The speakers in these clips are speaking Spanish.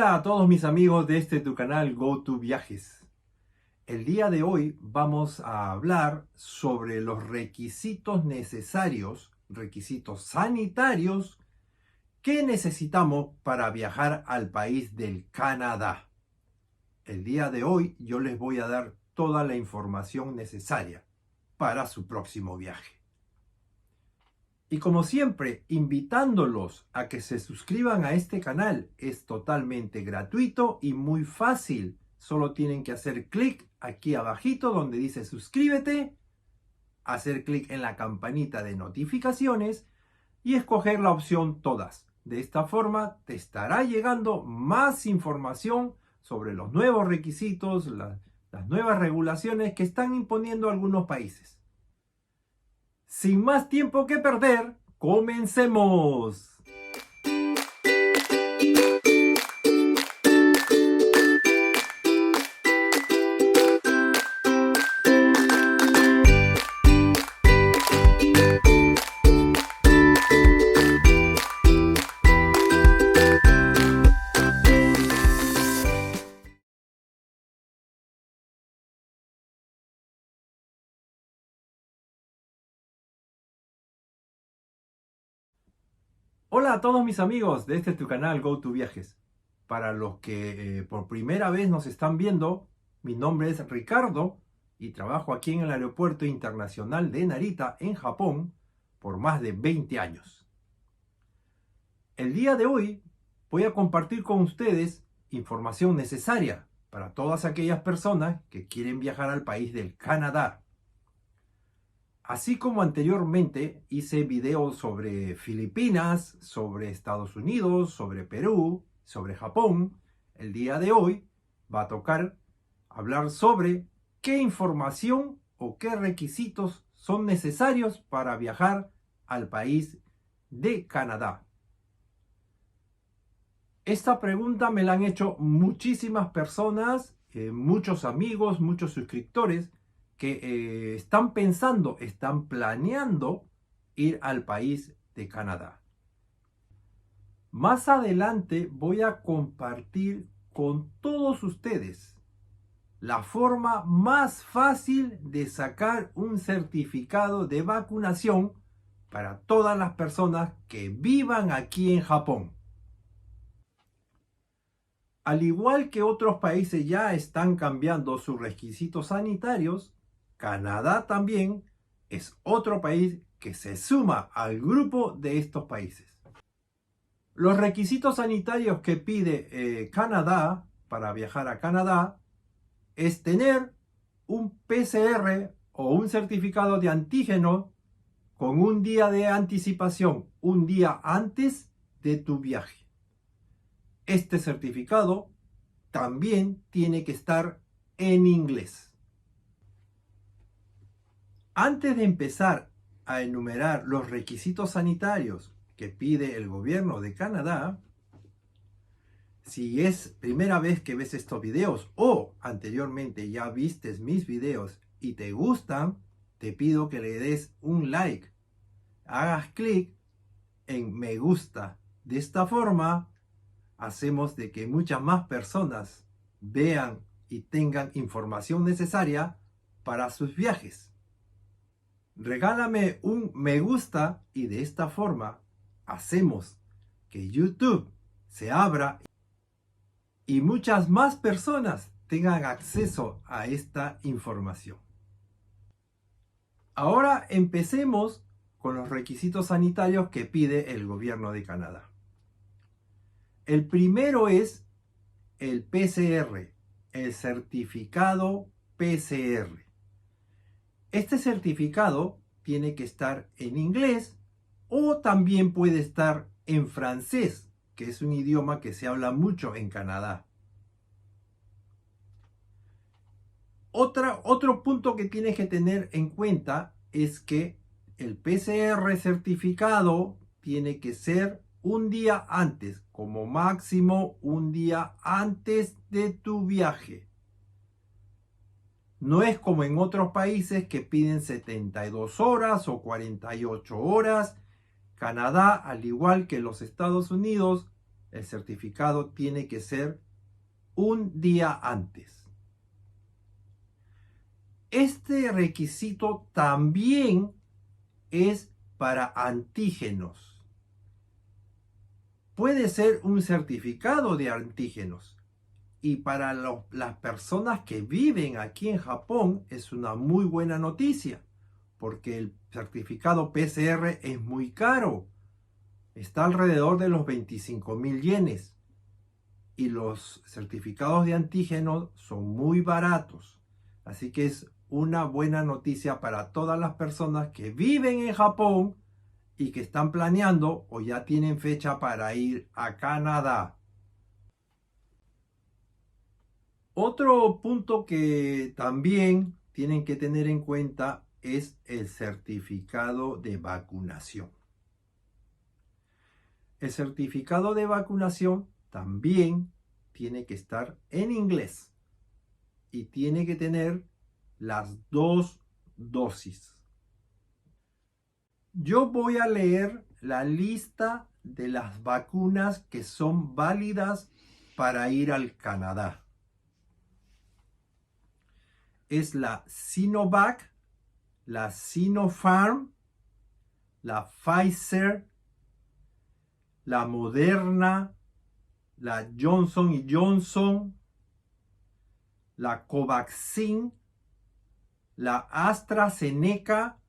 Hola a todos mis amigos de tu canal GoToViajes. El día de hoy vamos a hablar sobre los requisitos necesarios, requisitos sanitarios que necesitamos para viajar al país del Canadá. El día de hoy yo les voy a dar toda la información necesaria para su próximo viaje. Y como siempre, invitándolos a que se suscriban a este canal. Es totalmente gratuito y muy fácil. Solo tienen que hacer clic aquí abajito donde dice suscríbete, hacer clic en la campanita de notificaciones y escoger la opción todas. De esta forma te estará llegando más información sobre los nuevos requisitos, las nuevas regulaciones que están imponiendo algunos países. Sin más tiempo que perder, ¡comencemos! Hola a todos mis amigos de tu canal GoToViajes. Para los que por primera vez nos están viendo, mi nombre es Ricardo y trabajo aquí en el Aeropuerto Internacional de Narita, en Japón, por más de 20 años. El día de hoy voy a compartir con ustedes información necesaria para todas aquellas personas que quieren viajar al país del Canadá. Así como anteriormente hice videos sobre Filipinas, sobre Estados Unidos, sobre Perú, sobre Japón, el día de hoy va a tocar hablar sobre qué información o qué requisitos son necesarios para viajar al país de Canadá. Esta pregunta me la han hecho muchísimas personas, muchos amigos, muchos suscriptores, que están pensando, están planeando ir al país de Canadá. Más adelante voy a compartir con todos ustedes la forma más fácil de sacar un certificado de vacunación para todas las personas que vivan aquí en Japón. Al igual que otros países ya están cambiando sus requisitos sanitarios, Canadá también es otro país que se suma al grupo de estos países. Los requisitos sanitarios que pide Canadá para viajar a Canadá es tener un PCR o un certificado de antígeno con un día de anticipación, un día antes de tu viaje. Este certificado también tiene que estar en inglés. Antes de empezar a enumerar los requisitos sanitarios que pide el gobierno de Canadá, si es primera vez que ves estos videos o anteriormente ya vistes mis videos y te gustan, te pido que le des un like, hagas clic en me gusta. De esta forma hacemos de que muchas más personas vean y tengan información necesaria para sus viajes. Regálame un me gusta y de esta forma hacemos que YouTube se abra y muchas más personas tengan acceso a esta información. Ahora empecemos con los requisitos sanitarios que pide el gobierno de Canadá. El primero es el PCR, el certificado PCR. Este certificado tiene que estar en inglés o también puede estar en francés, que es un idioma que se habla mucho en Canadá. Otro punto que tienes que tener en cuenta es que el PCR certificado tiene que ser un día antes, como máximo un día antes de tu viaje. No es como en otros países que piden 72 horas o 48 horas. Canadá, al igual que los Estados Unidos, el certificado tiene que ser un día antes. Este requisito también es para antígenos. Puede ser un certificado de antígenos. Y para las personas que viven aquí en Japón es una muy buena noticia, porque el certificado PCR es muy caro. Está alrededor de los 25.000 yenes. Y los certificados de antígenos son muy baratos. Así que es una buena noticia para todas las personas que viven en Japón y que están planeando o ya tienen fecha para ir a Canadá. Otro punto que también tienen que tener en cuenta es el certificado de vacunación. El certificado de vacunación también tiene que estar en inglés y tiene que tener las 2 dosis. Yo voy a leer la lista de las vacunas que son válidas para ir al Canadá. Es la Sinovac, la Sinopharm, la Pfizer, la Moderna, la Johnson & Johnson, la Covaxin, la AstraZeneca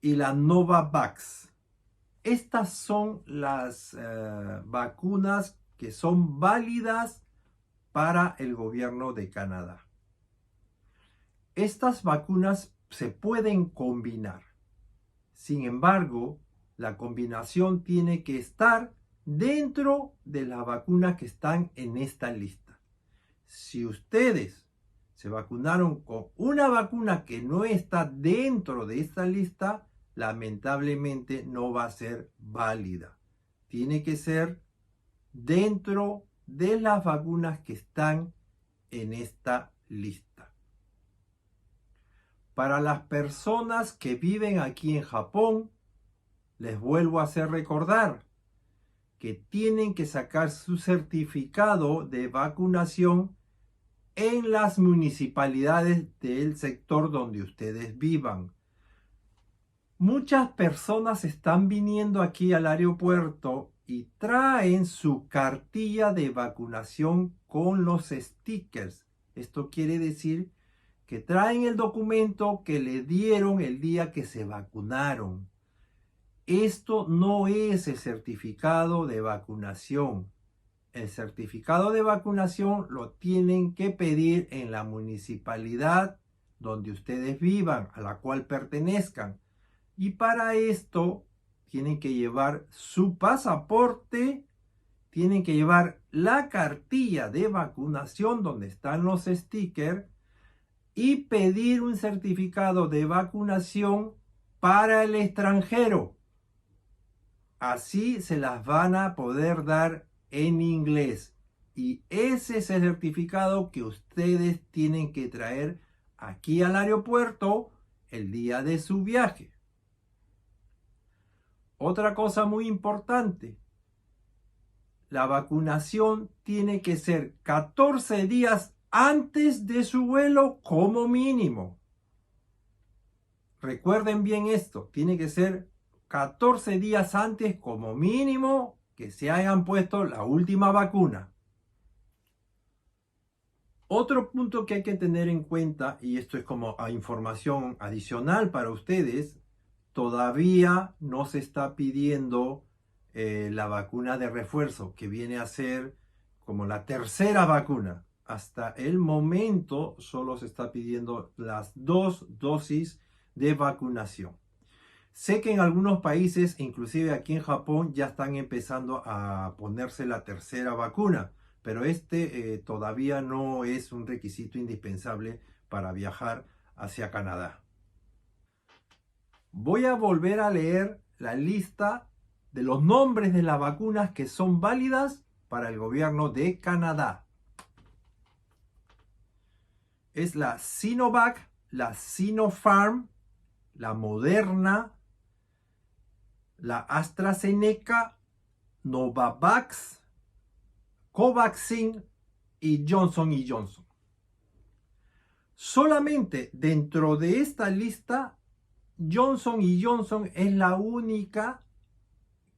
y la Novavax. Estas son las vacunas que son válidas para el gobierno de Canadá. Estas vacunas se pueden combinar. Sin embargo, la combinación tiene que estar dentro de las vacunas que están en esta lista. Si ustedes se vacunaron con una vacuna que no está dentro de esta lista, lamentablemente no va a ser válida. Tiene que ser dentro de las vacunas que están en esta lista. Para las personas que viven aquí en Japón, les vuelvo a hacer recordar que tienen que sacar su certificado de vacunación en las municipalidades del sector donde ustedes vivan. Muchas personas están viniendo aquí al aeropuerto y traen su cartilla de vacunación con los stickers. Esto quiere decir que traen el documento que le dieron el día que se vacunaron. Esto no es el certificado de vacunación. El certificado de vacunación lo tienen que pedir en la municipalidad donde ustedes vivan, a la cual pertenezcan. Y para esto tienen que llevar su pasaporte, tienen que llevar la cartilla de vacunación donde están los stickers y pedir un certificado de vacunación para el extranjero. Así se las van a poder dar en inglés. Y ese es el certificado que ustedes tienen que traer aquí al aeropuerto el día de su viaje. Otra cosa muy importante, la vacunación tiene que ser 14 días antes de su vuelo como mínimo. Recuerden bien esto, tiene que ser 14 días antes como mínimo que se hayan puesto la última vacuna. Otro punto que hay que tener en cuenta, y esto es como información adicional para ustedes, todavía no se está pidiendo la vacuna de refuerzo, que viene a ser como la tercera vacuna. Hasta el momento solo se está pidiendo las 2 dosis de vacunación. Sé que en algunos países, inclusive aquí en Japón, ya están empezando a ponerse la tercera vacuna, pero todavía no es un requisito indispensable para viajar hacia Canadá. Voy a volver a leer la lista de los nombres de las vacunas que son válidas para el gobierno de Canadá. Es la Sinovac, la Sinopharm, la Moderna, la AstraZeneca Novavax, Covaxin y Johnson y Johnson. Solamente dentro de esta lista, Johnson y Johnson es la única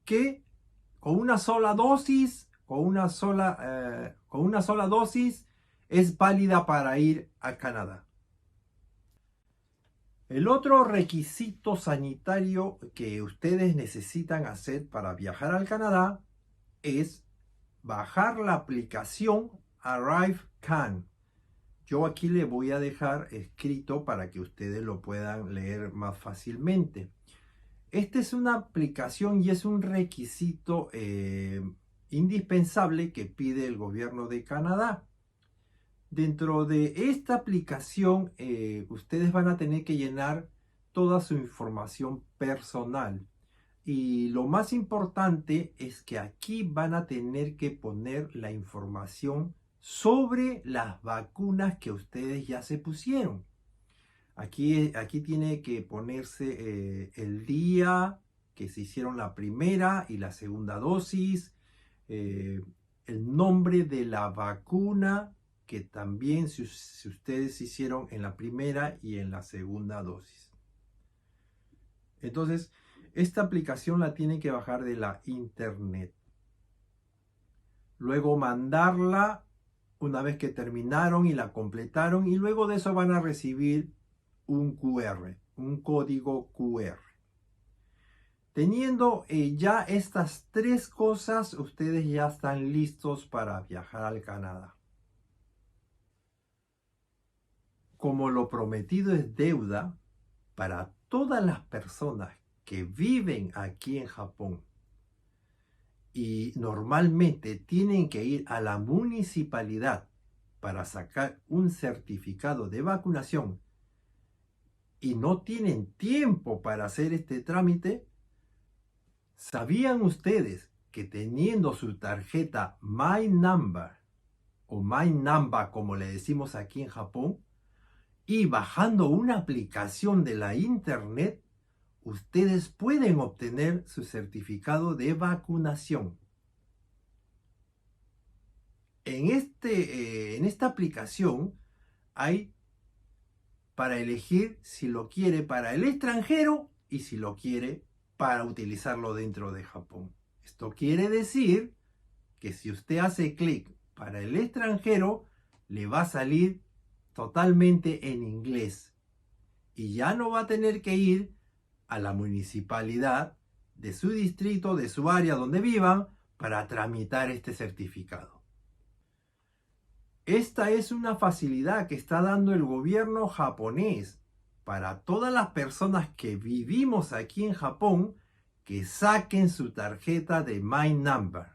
que con una sola dosis, es válida para ir a Canadá. El otro requisito sanitario que ustedes necesitan hacer para viajar al Canadá es bajar la aplicación ArriveCan. Yo aquí le voy a dejar escrito para que ustedes lo puedan leer más fácilmente. Esta es una aplicación y es un requisito indispensable que pide el gobierno de Canadá. Dentro de esta aplicación, ustedes van a tener que llenar toda su información personal. Y lo más importante es que aquí van a tener que poner la información sobre las vacunas que ustedes ya se pusieron. Aquí tiene que ponerse el día que se hicieron la primera y la segunda dosis, el nombre de la vacuna que también si ustedes hicieron en la primera y en la segunda dosis. Entonces, esta aplicación la tienen que bajar de la internet. Luego mandarla una vez que terminaron y la completaron, y luego de eso van a recibir un QR, un código QR. Teniendo ya estas tres cosas, ustedes ya están listos para viajar al Canadá. Como lo prometido es deuda, para todas las personas que viven aquí en Japón y normalmente tienen que ir a la municipalidad para sacar un certificado de vacunación y no tienen tiempo para hacer este trámite, ¿sabían ustedes que teniendo su tarjeta My Number o My Namba como le decimos aquí en Japón y bajando una aplicación de la internet, ustedes pueden obtener su certificado de vacunación? En esta aplicación hay para elegir si lo quiere para el extranjero y si lo quiere para utilizarlo dentro de Japón. Esto quiere decir que si usted hace clic para el extranjero, le va a salir totalmente en inglés y ya no va a tener que ir a la municipalidad de su distrito, de su área donde vivan, para tramitar este certificado. Esta es una facilidad que está dando el gobierno japonés para todas las personas que vivimos aquí en Japón, que saquen su tarjeta de My Number.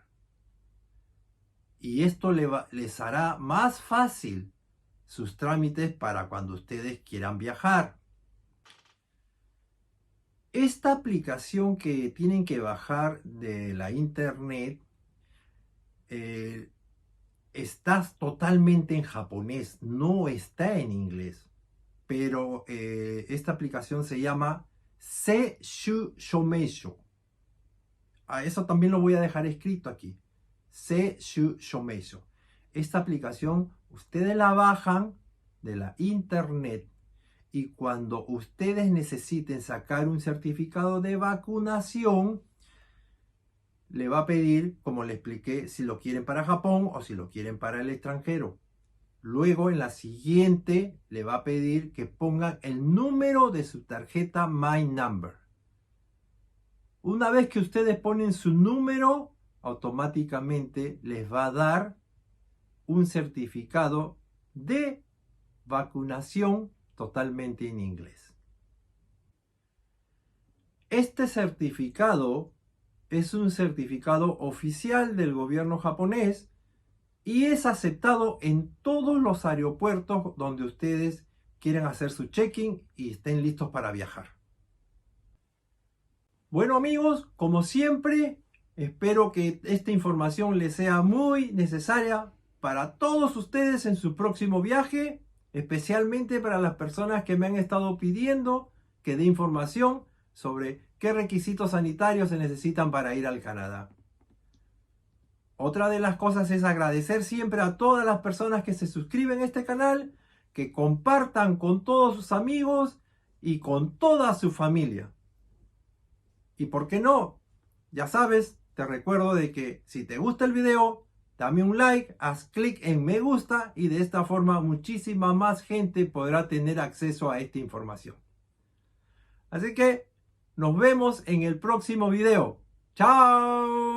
Y esto les hará más fácil sus trámites para cuando ustedes quieran viajar. Esta aplicación que tienen que bajar de la internet está totalmente en japonés, no está en inglés. Pero esta aplicación se llama Seishu Shomeisho. Eso también lo voy a dejar escrito aquí. Seishu Shomeisho. Esta aplicación ustedes la bajan de la internet y cuando ustedes necesiten sacar un certificado de vacunación, le va a pedir, como le expliqué, si lo quieren para Japón o si lo quieren para el extranjero. Luego en la siguiente le va a pedir que pongan el número de su tarjeta My Number. Una vez que ustedes ponen su número, automáticamente les va a dar un certificado de vacunación totalmente en inglés. Este certificado es un certificado oficial del gobierno japonés y es aceptado en todos los aeropuertos donde ustedes quieran hacer su check-in y estén listos para viajar. Bueno amigos, como siempre, espero que esta información les sea muy necesaria para todos ustedes en su próximo viaje, especialmente para las personas que me han estado pidiendo que dé información sobre qué requisitos sanitarios se necesitan para ir al Canadá. Otra de las cosas es agradecer siempre a todas las personas que se suscriben a este canal, que compartan con todos sus amigos y con toda su familia. Y por qué no, ya sabes, te recuerdo de que si te gusta el video, dame un like, haz clic en me gusta y de esta forma muchísima más gente podrá tener acceso a esta información. Así que nos vemos en el próximo video. ¡Chao!